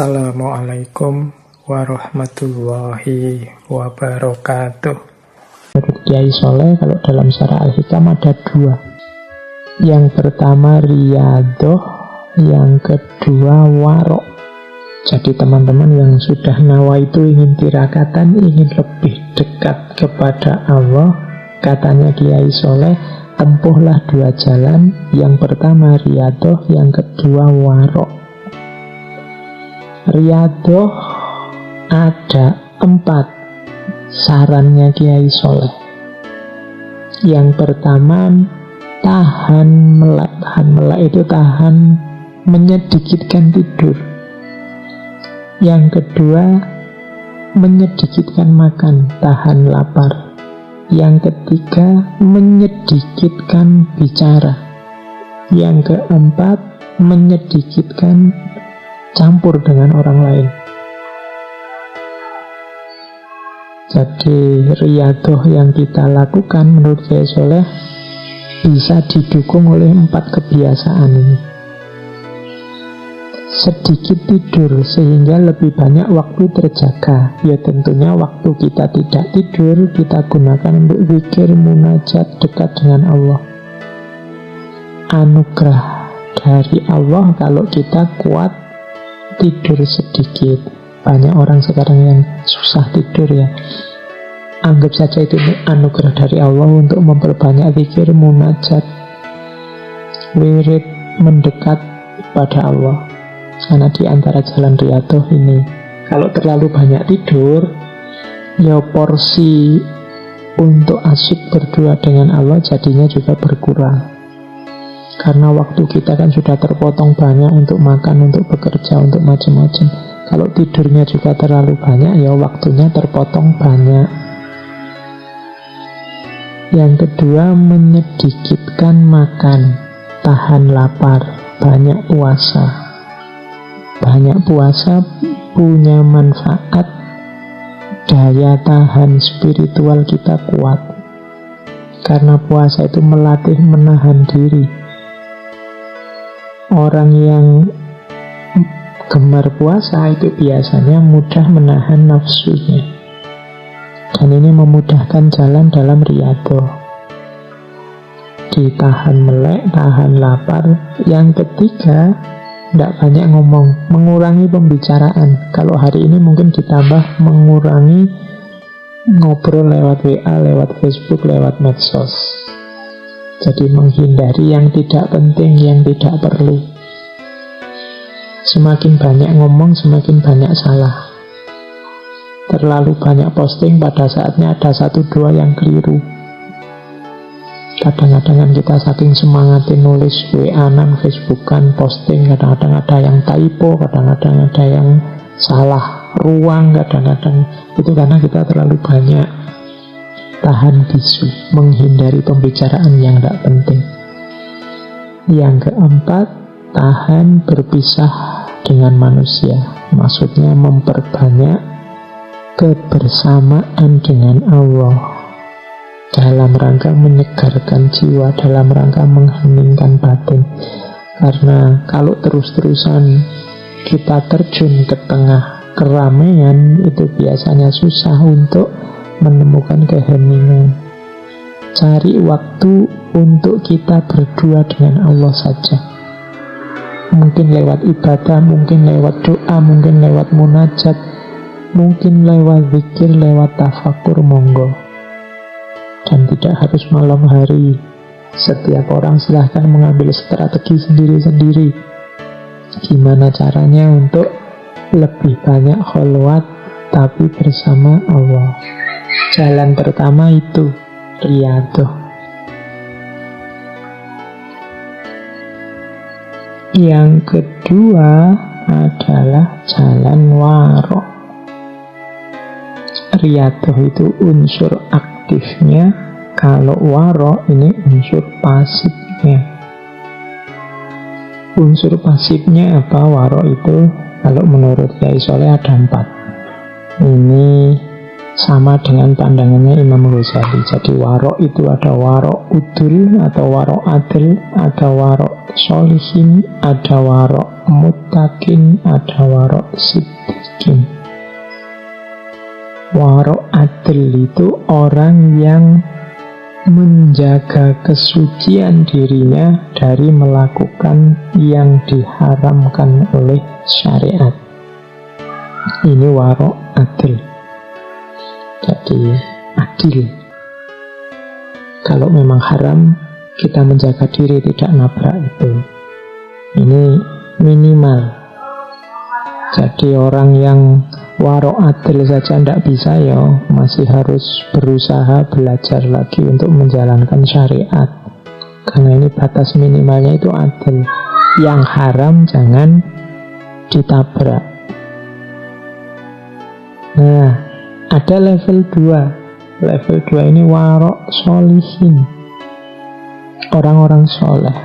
Assalamualaikum warahmatullahi wabarakatuh. Menurut Kiai Soleh, kalau dalam syarah Al-Hikam ada dua. Yang pertama riyadhah, yang kedua warok. Jadi teman-teman yang sudah nawa itu ingin tirakatan, ingin lebih dekat kepada Allah, katanya Kiai Soleh, tempuhlah dua jalan. Yang pertama riyadhah, yang kedua warok. Riyadhah ada 4 sarannya Kiai Soleh. Yang pertama, tahan melek. Tahan melek itu tahan menyedikitkan tidur. Yang kedua, menyedikitkan makan, tahan lapar. Yang ketiga, menyedikitkan bicara. Yang keempat, menyedikitkan campur dengan orang lain. Jadi riyadhah yang kita lakukan menurut Kiai Soleh bisa didukung oleh 4 kebiasaan ini. Sedikit tidur sehingga lebih banyak waktu terjaga. Ya tentunya waktu kita tidak tidur kita gunakan untuk zikir, munajat, dekat dengan Allah. Anugerah dari Allah kalau kita kuat tidur sedikit. Banyak orang sekarang yang susah tidur ya. Anggap saja itu anugerah dari Allah untuk memperbanyak zikir, munajat, wirid, mendekat pada Allah. Karena di antara jalan riyadhah ini, kalau terlalu banyak tidur, ya porsi untuk asyik berdua dengan Allah jadinya juga berkurang. Karena waktu kita kan sudah terpotong banyak untuk makan, untuk bekerja, untuk macam-macam. Kalau tidurnya juga terlalu banyak, ya waktunya terpotong banyak. Yang kedua, menyedikitkan makan, tahan lapar, banyak puasa. Banyak puasa punya manfaat, daya tahan spiritual kita kuat. Karena puasa itu melatih menahan diri. Orang yang gemar puasa itu biasanya mudah menahan nafsunya. Dan ini memudahkan jalan dalam riyadhah. Ditahan melek, tahan lapar. Yang ketiga, tidak banyak ngomong, mengurangi pembicaraan. Kalau hari ini mungkin ditambah mengurangi ngobrol lewat WA, lewat Facebook, lewat medsos. Jadi menghindari yang tidak penting, yang tidak perlu. Semakin banyak ngomong, semakin banyak salah. Terlalu banyak posting, pada saatnya ada 1-2 yang keliru. Kadang-kadang kita saking semangatin nulis WA-an, Facebookan, posting, kadang-kadang ada yang typo, kadang-kadang ada yang salah ruang, kadang-kadang itu karena kita terlalu banyak tahan bisu, menghindari pembicaraan yang tidak penting. Yang keempat, tahan berpisah dengan manusia. Maksudnya memperbanyak kebersamaan dengan Allah dalam rangka menyegarkan jiwa, dalam rangka mengheningkan batin. Karena kalau terus-terusan kita terjun ke tengah keramaian, itu biasanya susah untuk menemukan keheningan. Cari waktu untuk kita berdua dengan Allah saja. Mungkin lewat ibadah, mungkin lewat doa, mungkin lewat munajat, mungkin lewat zikir, lewat tafakur, monggo. Dan tidak harus malam hari. Setiap orang silahkan mengambil strategi sendiri-sendiri. Gimana caranya untuk lebih banyak kholwat tapi bersama Allah. Jalan pertama itu riyadhah. Yang kedua adalah jalan warok. Riyadhah itu unsur aktifnya, kalau warok ini unsur pasifnya. Unsur pasifnya apa warok itu? Kalau menurut Kiai Soleh ada 4. Ini Sama dengan pandangannya Imam Ghazali. Jadi warok itu ada warok udul, atau warok adil, ada warok solihin, ada warok muttaqin, ada warok siddiqin. Warok adil itu orang yang menjaga kesucian dirinya dari melakukan yang diharamkan oleh syariat. Ini warok adil. Jadi adil. Kalau memang haram, kita menjaga diri tidak nabrak itu. Ini minimal. Jadi orang yang warok adil saja tidak bisa, ya masih harus berusaha belajar lagi untuk menjalankan syariat. Karena ini batas minimalnya itu adil. Yang haram jangan ditabrak. Nah, ada level 2. Level 2 ini warok solihin. Orang-orang soleh.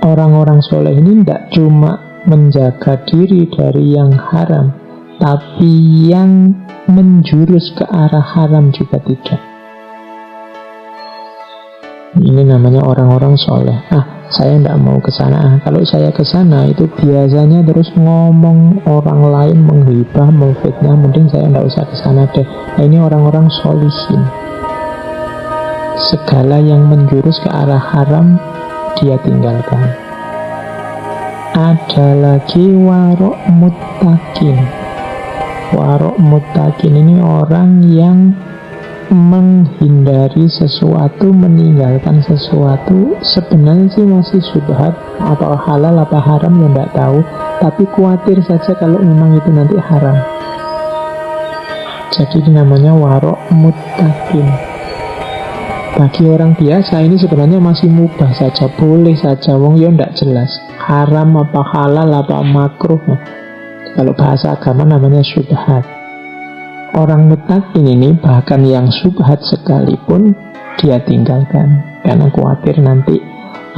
Orang-orang soleh ini tidak cuma menjaga diri dari yang haram, tapi yang menjurus ke arah haram juga tidak. Ini namanya orang-orang soleh. Saya tidak mau ke sana. Kalau saya ke sana itu biasanya terus ngomong orang lain, menghibah, memfitnah. Mending saya tidak usah ke sana deh. Ini orang-orang solihin. Segala yang menjurus ke arah haram dia tinggalkan. Ada lagi warok muttaqin. Warok muttaqin ini orang yang menghindari sesuatu, meninggalkan sesuatu. Sebenarnya sih masih syubhat, atau halal apa haram yang tidak tahu, tapi khawatir saja kalau memang itu nanti haram. Jadi ini namanya warok muttaqin. Bagi orang biasa ini sebenarnya masih mubah saja, boleh saja, wong ya tidak jelas haram apa halal apa makruh. Kalau bahasa agama namanya syubhat. Orang muttaqin ini bahkan yang syubhat sekalipun dia tinggalkan, karena khawatir nanti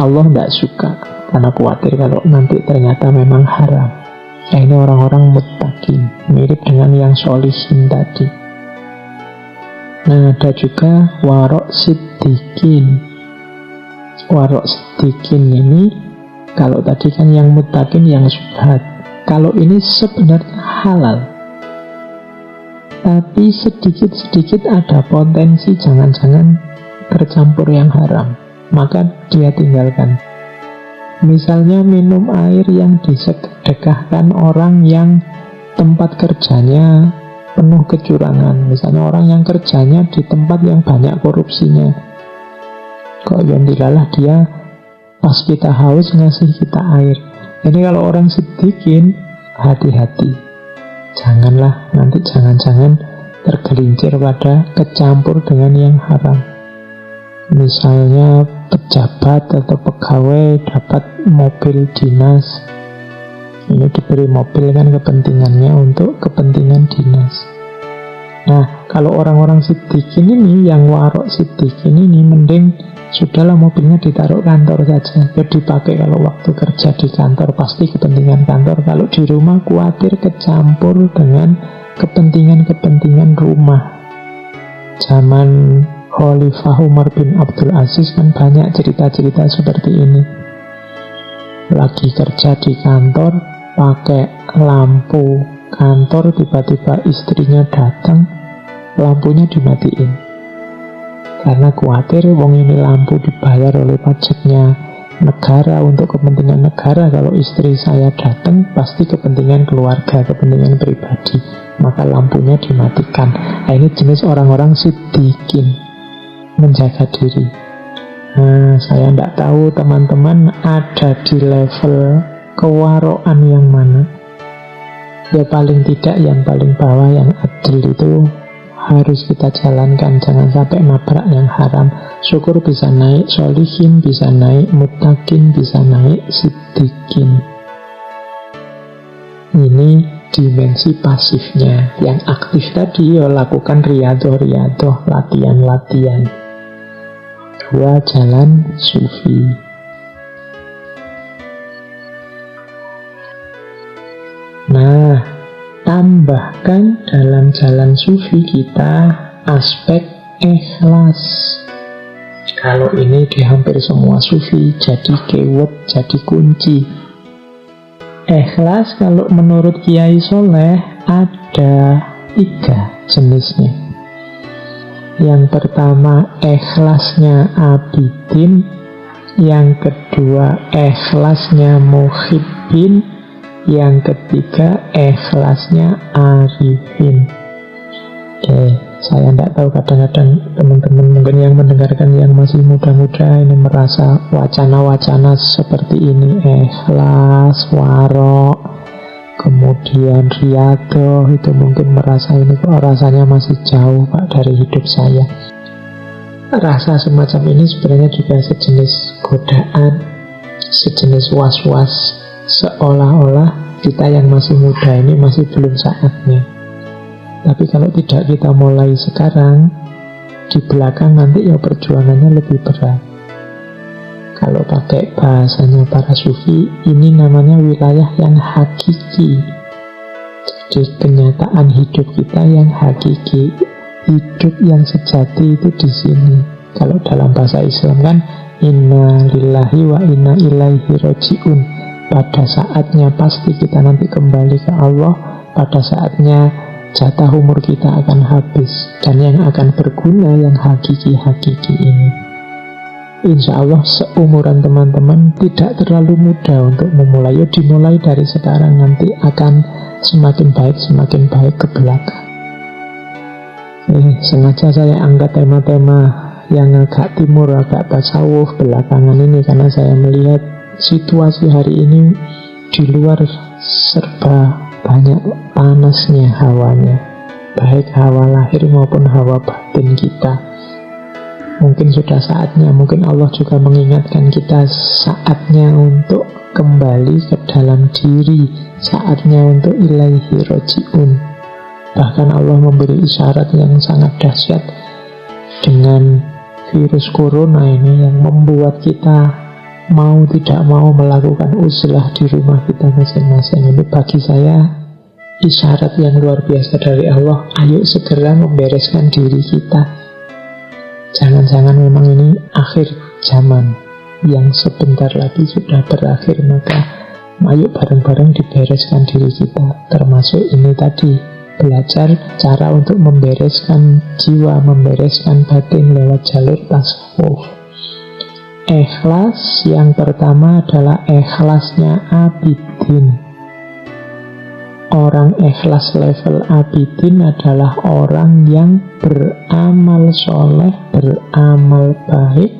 Allah tidak suka, karena khawatir kalau nanti ternyata memang haram. Nah, ini orang-orang muttaqin, mirip dengan yang solihin tadi. Nah, ada juga warok siddiqin. Warok siddiqin ini, kalau tadi kan yang muttaqin yang syubhat, kalau ini sebenarnya halal, tapi sedikit-sedikit ada potensi jangan-jangan tercampur yang haram, maka dia tinggalkan. Misalnya minum air yang disedekahkan orang yang tempat kerjanya penuh kecurangan. Misalnya orang yang kerjanya di tempat yang banyak korupsinya, kok yang dilalah dia pas kita haus ngasih kita air. Ini kalau orang sedikit, hati-hati. Janganlah nanti jangan-jangan tergelincir pada kecampur dengan yang haram. Misalnya pejabat atau pegawai dapat mobil dinas. Ini diberi mobil kan kepentingannya untuk kepentingan dinas. Nah, kalau orang-orang siddiqin ini, yang warok siddiqin ini, mending sudahlah mobilnya ditaruh kantor saja, biar dipakai kalau waktu kerja di kantor, pasti kepentingan kantor. Kalau di rumah khawatir kecampur dengan kepentingan-kepentingan rumah. Zaman Khalifah Umar bin Abdul Aziz kan banyak cerita-cerita seperti ini. Lagi kerja di kantor, pakai lampu kantor, tiba-tiba istrinya datang, lampunya dimatiin. Karena khawatir wong ini lampu dibayar oleh pajaknya negara, untuk kepentingan negara. Kalau istri saya datang pasti kepentingan keluarga, kepentingan pribadi, maka lampunya dimatikan. Nah, ini jenis orang-orang siddiqin, menjaga diri. Nah, saya tidak tahu teman-teman ada di level kewaroan yang mana. Ya paling tidak yang paling bawah, yang adil itu harus kita jalankan, jangan sampai nabrak yang haram. Syukur bisa naik solihin, bisa naik muttaqin, bisa naik siddiqin. Ini dimensi pasifnya. Yang aktif tadi ya lakukan riyadhah, latihan-latihan. 2. Jalan sufi. Nah, tambahkan dalam jalan sufi kita aspek ikhlas. Kalau ini di hampir semua sufi jadi keyword, jadi kunci. Ikhlas kalau menurut Kiai Soleh ada 3 jenisnya. Yang pertama ikhlasnya abidin, yang kedua ikhlasnya muhibbin, yang ketiga ikhlasnya arifin. Saya tidak tahu, kadang-kadang teman-teman mungkin yang mendengarkan yang masih muda-muda ini merasa wacana-wacana seperti ini, ikhlas, warok, kemudian riyadhah, itu mungkin merasa ini kok rasanya masih jauh Pak dari hidup saya. Rasa semacam ini sebenarnya juga sejenis godaan, sejenis was-was, seolah-olah kita yang masih muda ini masih belum saatnya. Tapi kalau tidak kita mulai sekarang, di belakang nanti ya perjuangannya lebih berat. Kalau pakai bahasanya para sufi, ini namanya wilayah yang hakiki. Jadi kenyataan hidup kita yang hakiki, hidup yang sejati itu di sini. Kalau dalam bahasa Islam kan, inna lillahi wa inna ilaihi raji'un. Pada saatnya pasti kita nanti kembali ke Allah. Pada saatnya jatah umur kita akan habis, dan yang akan berguna yang hakiki-hakiki ini. Insya Allah seumuran teman-teman tidak terlalu mudah untuk memulai. Ya dimulai dari sekarang, nanti akan semakin baik ke belakang. Sengaja saya angkat tema-tema yang agak timur, agak tasawuf belakangan ini, karena saya melihat situasi hari ini di luar serba banyak panasnya hawanya, baik hawa lahir maupun hawa batin kita. Mungkin sudah saatnya, mungkin Allah juga mengingatkan kita, saatnya untuk kembali ke dalam diri, saatnya untuk ilaihi roji'un. Bahkan Allah memberi isyarat yang sangat dahsyat dengan virus corona ini yang membuat kita mau tidak mau melakukan uzlah di rumah kita masing-masing. Ini bagi saya isyarat yang luar biasa dari Allah. Ayo segera membereskan diri kita. Jangan-jangan memang ini akhir zaman yang sebentar lagi sudah berakhir. Maka ayo bareng-bareng dibereskan diri kita. Termasuk ini tadi, belajar cara untuk membereskan jiwa, membereskan batin lewat jalur tasawuf. Ikhlas yang pertama adalah ikhlasnya abidin. Orang ikhlas level abidin adalah orang yang beramal soleh, beramal baik,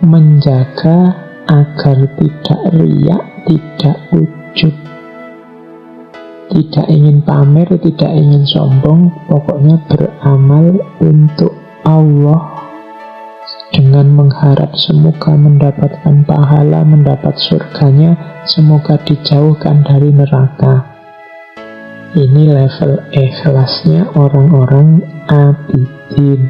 menjaga agar tidak riak, tidak ujub, tidak ingin pamer, tidak ingin sombong, pokoknya beramal untuk Allah dengan mengharap semoga mendapatkan pahala, mendapat surganya, semoga dijauhkan dari neraka. Ini level ikhlasnya orang-orang abidin.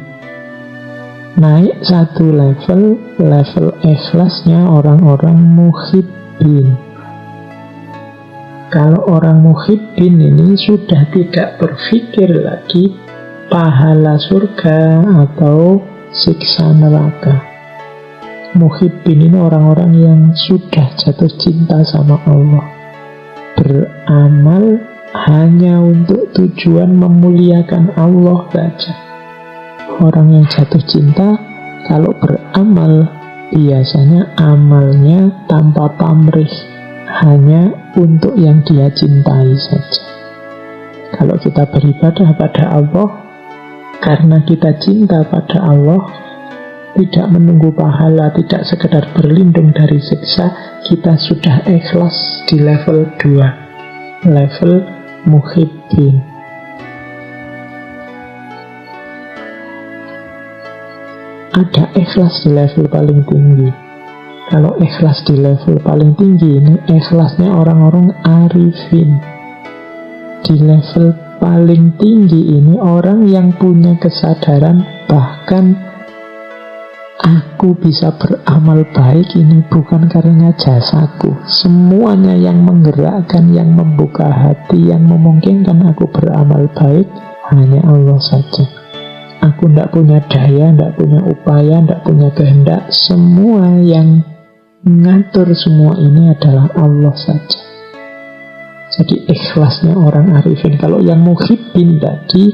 Naik satu level, level ikhlasnya orang-orang muhibbin. Kalau orang muhibbin ini sudah tidak berpikir lagi pahala surga atau siksa neraka. Muhibbin ini orang-orang yang sudah jatuh cinta sama Allah, beramal hanya untuk tujuan memuliakan Allah saja. Orang yang jatuh cinta kalau beramal biasanya amalnya tanpa pamrih, hanya untuk yang dia cintai saja. Kalau kita beribadah pada Allah karena kita cinta pada Allah, tidak menunggu pahala, tidak sekedar berlindung dari siksa, kita sudah ikhlas di level 2, level muhibbin. Ada ikhlas di level paling tinggi. Kalau ikhlas di level paling tinggi ini ikhlasnya orang-orang arifin. Di level paling tinggi ini orang yang punya kesadaran, bahkan aku bisa beramal baik ini bukan karena jasaku. Semuanya yang menggerakkan, yang membuka hati, yang memungkinkan aku beramal baik hanya Allah saja. Aku tidak punya daya, tidak punya upaya, tidak punya kehendak. Semua yang mengatur semua ini adalah Allah saja. Jadi ikhlasnya orang arifin. Kalau yang muhibbin tadi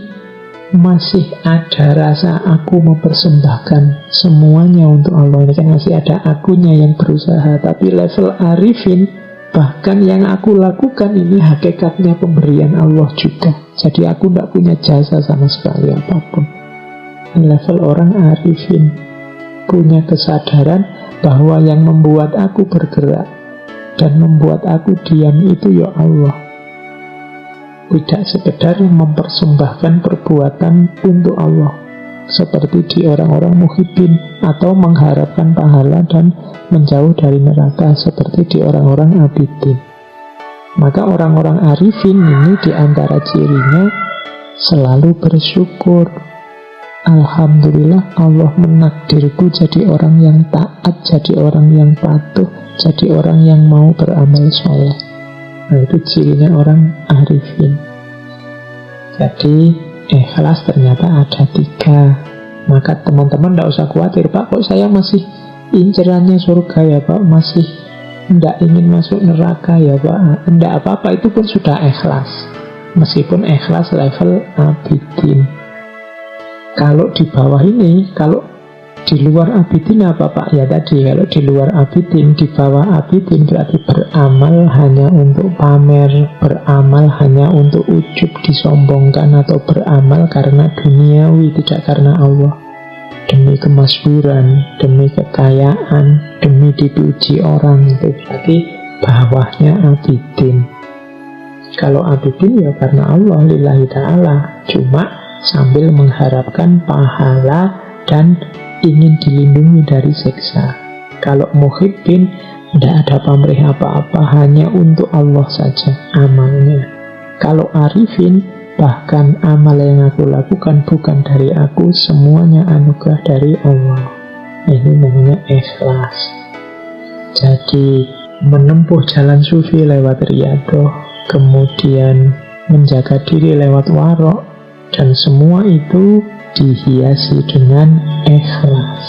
masih ada rasa aku mempersembahkan semuanya untuk Allah. Ini kan masih ada akunya yang berusaha. Tapi level arifin, bahkan yang aku lakukan ini hakikatnya pemberian Allah juga. Jadi aku tidak punya jasa sama sekali apapun. Ini level orang arifin, punya kesadaran bahwa yang membuat aku bergerak dan membuat aku diam itu ya Allah. Tidak sekedar mempersembahkan perbuatan untuk Allah seperti di orang-orang muhibbin, atau mengharapkan pahala dan menjauh dari neraka seperti di orang-orang abidin. Maka orang-orang arifin ini diantara cirinya selalu bersyukur. Alhamdulillah Allah menakdirku jadi orang yang taat, jadi orang yang patuh, jadi orang yang mau beramal soleh. Nah, itu cirinya orang arifin. Jadi ikhlas ternyata ada 3. Maka teman-teman tidak usah khawatir, Pak, kok saya masih incerannya surga ya Pak, masih tidak ingin masuk neraka ya Pak. Tidak apa-apa, itu pun sudah ikhlas. Meskipun ikhlas level abidin. Kalau di bawah ini, kalau di luar abidin apa Pak? Ya tadi, kalau di luar abidin, di bawah abidin berarti beramal hanya untuk pamer, beramal hanya untuk ujub, disombongkan, atau beramal karena duniawi, tidak karena Allah. Demi kemasyhuran, demi kekayaan, demi dipuji orang, itu berarti bawahnya abidin. Kalau abidin ya karena Allah, lillahi ta'ala, cuma sambil mengharapkan pahala dan ingin dilindungi dari siksa. Kalau muhibbin, tidak ada pamrih apa-apa, hanya untuk Allah saja amalnya. Kalau arifin, bahkan amal yang aku lakukan bukan dari aku, semuanya anugerah dari Allah. Ini namanya ikhlas. Jadi menempuh jalan sufi lewat riyadhah, kemudian menjaga diri lewat warok, dan semua itu dihiasi dengan ikhlas.